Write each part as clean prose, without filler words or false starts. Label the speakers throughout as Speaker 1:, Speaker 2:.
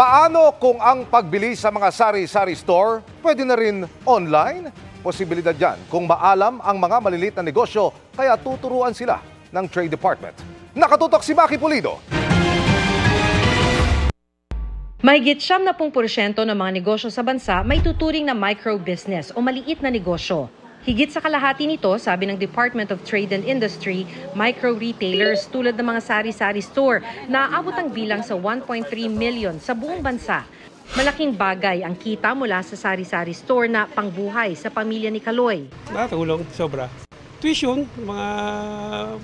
Speaker 1: Paano kung ang pagbili sa mga sari-sari store pwede na rin online? Posibilidad yan kung maalam ang mga maliliit na negosyo kaya tuturuan sila ng Trade Department. Nakatutok si Maki Pulido.
Speaker 2: Mahigit 70% ng mga negosyo sa bansa may tuturing na micro-business o maliit na negosyo. Higit sa kalahati nito, sabi ng Department of Trade and Industry, micro-retailers tulad ng mga sari-sari store na aabot ang bilang sa 1.3 million sa buong bansa. Malaking bagay ang kita mula sa sari-sari store na pangbuhay sa pamilya ni Kaloy.
Speaker 3: Nakatulong, sobra. Tuition, mga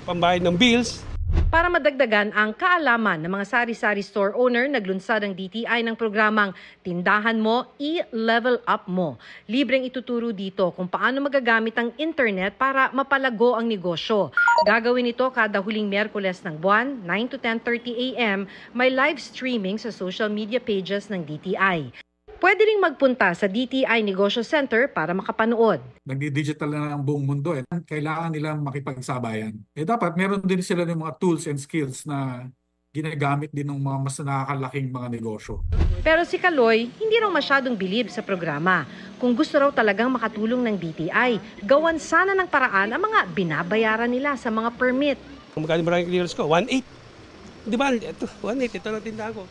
Speaker 3: pambayad ng bills.
Speaker 2: Para madagdagan ang kaalaman ng mga sari-sari store owner, naglunsad ang DTI ng programang Tindahan Mo, I-Level Up Mo. Libreng ituturo dito kung paano magagamit ang internet para mapalago ang negosyo. Gagawin ito kada huling Miyerkules ng buwan, 9 to 10:30 a.m. May live streaming sa social media pages ng DTI. Pwede ring magpunta sa DTI Negosyo Center para makapanood.
Speaker 4: Nagdi-digital na ang buong mundo. Kailangan nilang makipagsabayan. Dapat meron din sila ng mga tools and skills na ginagamit din ng mga mas nakakalaking mga negosyo.
Speaker 2: Pero si Kaloy, hindi raw masyadong bilib sa programa. Kung gusto raw talagang makatulong ng DTI, gawan sana ng paraan ang mga binabayaran nila sa mga permit.
Speaker 3: Kung magkano maraming clearance ko? 1.8. Di ba? Ito, 1.8. Ito na tindahan ko.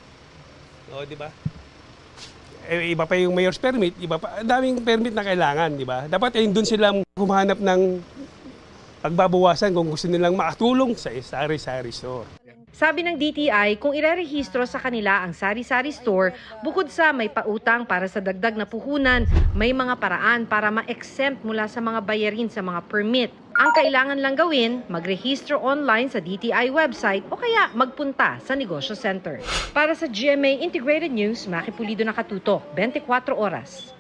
Speaker 3: O, di ba? Iba pa yung mayor's permit, iba pa, daming permit na kailangan, di ba? Dapat doon sila humanap ng pagbabawasan kung gusto nilang makatulong sa sari-sari store.
Speaker 2: Sabi ng DTI, kung irerehistro sa kanila ang sari-sari store, bukod sa may pautang para sa dagdag na puhunan, may mga paraan para ma-exempt mula sa mga bayarin sa mga permit. Ang kailangan lang gawin, magrehistro online sa DTI website o kaya magpunta sa Negosyo Center. Para sa GMA Integrated News, Maki Pulido, nakatutok, 24 oras.